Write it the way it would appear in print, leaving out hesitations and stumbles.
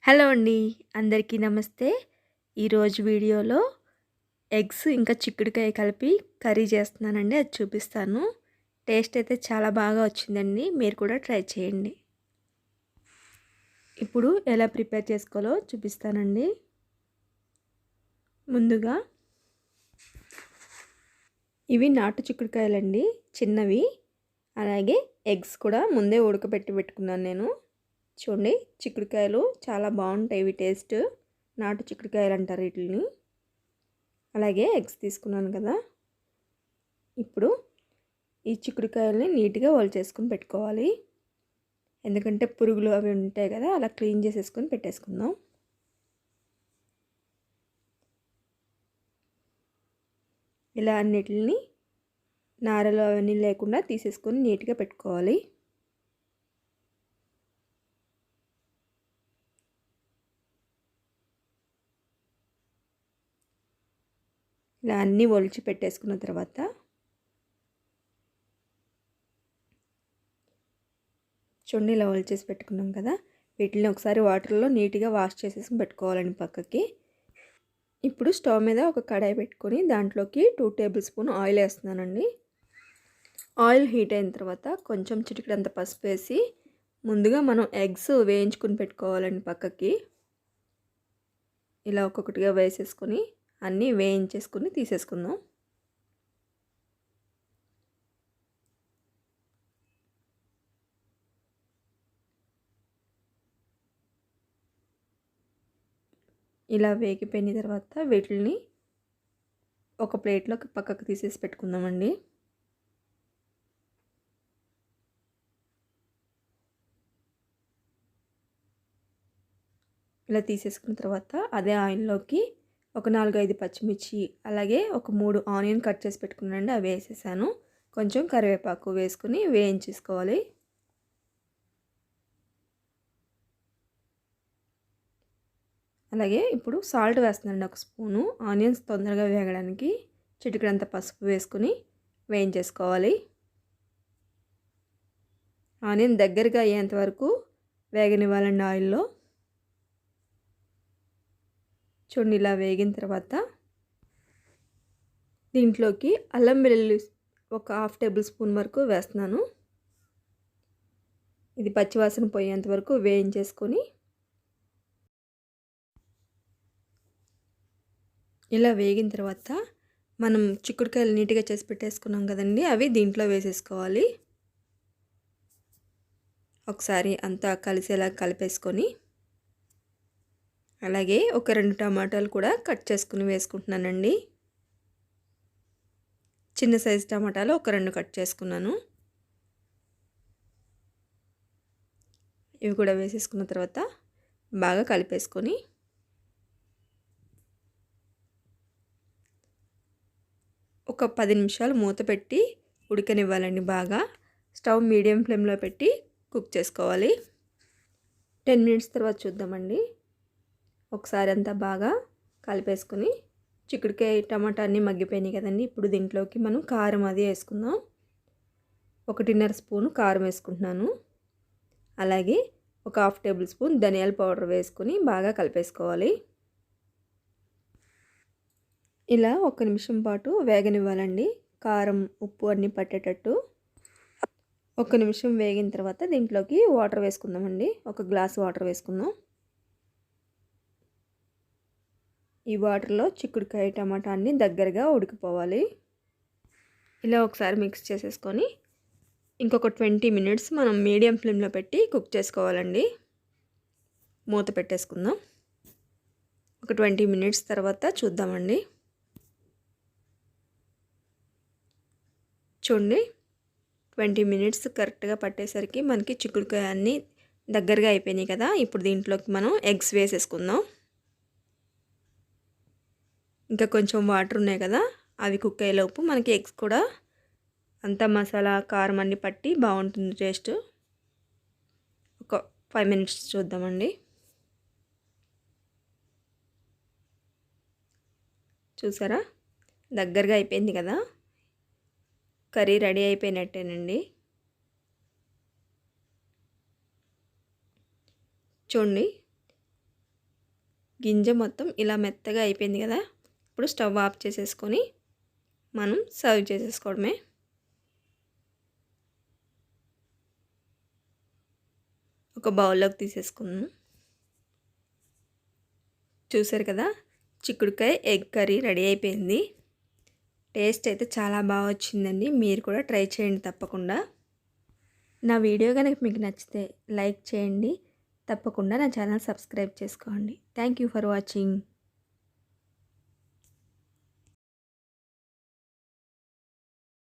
Hello అండి. అందరికీ నమస్తే. ఈరోజు వీడియోలో ఎగ్స్ ఇంకా చిక్కుడుకాయ కలిపి కర్రీ చేస్తున్నానండి. అది చూపిస్తాను. టేస్ట్ అయితే చాలా బాగా వచ్చిందండి. మీరు కూడా ట్రై చేయండి. ఇప్పుడు ఎలా ప్రిపేర్ చేసుకోవాలో చూపిస్తానండి. ముందుగా ఇవి నాటు చిక్కుడుకాయలండి, చిన్నవి. అలాగే ఎగ్స్ కూడా ముందే ఉడకబెట్టి పెట్టుకున్నాను నేను. చూడండి, చిక్కుడుకాయలు చాలా బాగుంటాయి. ఇవి టేస్ట్ నాటు చిక్కుడుకాయలు అంటారు వీటిని. అలాగే ఎగ్స్ తీసుకున్నాను కదా. ఇప్పుడు ఈ చిక్కుడుకాయలని నీట్గా చేసుకొని పెట్టుకోవాలి. ఎందుకంటే పురుగులు అవి ఉంటాయి కదా, అలా క్లీన్ చేసేసుకొని పెట్టేసుకుందాం. ఇలా అన్నిటిని నారలు అవన్నీ లేకుండా తీసేసుకొని నీట్గా పెట్టుకోవాలి. ఇలా అన్నీ ఒలిచి పెట్టేసుకున్న తర్వాత చూడండి, ఇలా ఒలిచేసి పెట్టుకున్నాం కదా. వీటిని ఒకసారి వాటర్లో నీట్గా వాష్ చేసేసి పెట్టుకోవాలండి పక్కకి. ఇప్పుడు స్టవ్ మీద ఒక కడాయి పెట్టుకొని దాంట్లోకి 2 టేబుల్ స్పూన్ ఆయిల్ వేస్తున్నానండి. ఆయిల్ హీట్ అయిన తర్వాత కొంచెం చిటికెడంత పసుపు వేసి ముందుగా మనం ఎగ్స్ వేయించుకుని పెట్టుకోవాలండి పక్కకి. ఇలా ఒక్కొక్కటిగా వేసేసుకొని అన్నీ వేయించేసుకొని తీసేసుకుందాం. ఇలా వేగిపోయిన తర్వాత వీటిని ఒక ప్లేట్లోకి పక్కకు తీసేసి పెట్టుకుందామండి. ఇలా తీసేసుకున్న తర్వాత అదే ఆయిల్లోకి ఒక 4-5 పచ్చిమిర్చి, అలాగే ఒక 3 ఆనియన్ కట్ చేసి పెట్టుకున్నానండి, అవి వేసేసాను. కొంచెం కరివేపాకు వేసుకుని వేయించేసుకోవాలి. అలాగే ఇప్పుడు సాల్ట్ వేస్తున్నానండి, 1 స్పూను. ఆనియన్స్ తొందరగా వేగడానికి చిటికెడంత పసుపు వేసుకుని వేయించేసుకోవాలి. ఆనియన్ దగ్గరగా అయ్యేంత వరకు వేగనివ్వాలండి ఆయిల్లో. చూడండి, ఇలా వేగిన తర్వాత దీంట్లోకి అల్లం వెల్లుల్లి ఒక 1/2 టేబుల్ స్పూన్ వరకు వేస్తున్నాను. ఇది పచ్చివాసన పోయేంత వరకు వేయించేసుకొని ఇలా వేగిన తర్వాత మనం చిక్కుడుకాయలు నీట్గా చేసి పెట్టేసుకున్నాం కదండి, అవి దీంట్లో వేసేసుకోవాలి. ఒకసారి అంతా కలిసేలా కలిపేసుకొని అలాగే ఒక 2 టమాటాలు కూడా కట్ చేసుకుని వేసుకుంటున్నానండి. చిన్న సైజు టమాటాలు ఒక 2 కట్ చేసుకున్నాను. ఇవి కూడా వేసేసుకున్న తర్వాత బాగా కలిపేసుకొని ఒక 10 నిమిషాలు మూత పెట్టి ఉడకనివ్వాలండి. బాగా స్టవ్ మీడియం ఫ్లేమ్లో పెట్టి కుక్ చేసుకోవాలి. 10 మినిట్స్ తర్వాత చూద్దామండి. ఒకసారి అంతా బాగా కలిపేసుకొని చిక్కుడుకాయ టమాటా అన్నీ మగ్గిపోయినాయి కదండి. ఇప్పుడు దీంట్లోకి మనం కారం అది వేసుకుందాం. 1.5 స్పూను కారం వేసుకుంటున్నాను. అలాగే ఒక 1/2 టేబుల్ స్పూన్ ధనియాల పౌడర్ వేసుకొని బాగా కలిపేసుకోవాలి. ఇలా 1 నిమిషం పాటు వేగనివ్వాలండి, కారం ఉప్పు అన్నీ పట్టేటట్టు. 1 నిమిషం వేగిన తర్వాత దీంట్లోకి వాటర్ వేసుకుందామండి. 1 గ్లాస్ వాటర్ వేసుకుందాం. ఈ వాటర్లో చిక్కుడుకాయ టమాటా అన్నీ దగ్గరగా ఉడికిపోవాలి. ఇలా ఒకసారి మిక్స్ చేసేసుకొని ఇంకొక 20 మినిట్స్ మనం మీడియం ఫ్లేమ్లో పెట్టి కుక్ చేసుకోవాలండి. మూత పెట్టేసుకుందాం. ఒక 20 మినిట్స్ తర్వాత చూద్దామండి. చూడండి, 20 మినిట్స్ కరెక్ట్గా పట్టేసరికి మనకి చిక్కుడుకాయ అన్నీ దగ్గరగా అయిపోయినాయి కదా. ఇప్పుడు దీంట్లోకి మనం ఎగ్స్ వేసేసుకుందాం. ఇంకా కొంచెం వాటర్ ఉన్నాయి కదా, అవి కుక్ అయ్యేలోపు మనకి ఎగ్స్ కూడా అంతా మసాలా కారం అన్నీ పట్టి బాగుంటుంది టేస్ట్. ఒక 5 మినిట్స్ చూద్దామండి. చూసారా, దగ్గరగా అయిపోయింది కదా. కర్రీ రెడీ అయిపోయినట్టేనండి. చూడండి, గింజ మొత్తం ఇలా మెత్తగా అయిపోయింది కదా. ఇప్పుడు స్టవ్ ఆఫ్ చేసేసుకొని మనం సర్వ్ చేసేసుకోవడమే. ఒక బౌల్లోకి తీసేసుకుందాం. చూసారు కదా, చిక్కుడుకాయ ఎగ్ కర్రీ రెడీ అయిపోయింది. టేస్ట్ అయితే చాలా బాగా వచ్చిందండి. మీరు కూడా ట్రై చేయండి తప్పకుండా. నా వీడియో కనుక మీకు నచ్చితే లైక్ చేయండి. తప్పకుండా నా ఛానల్ సబ్స్క్రైబ్ చేసుకోండి. Thank you for watching.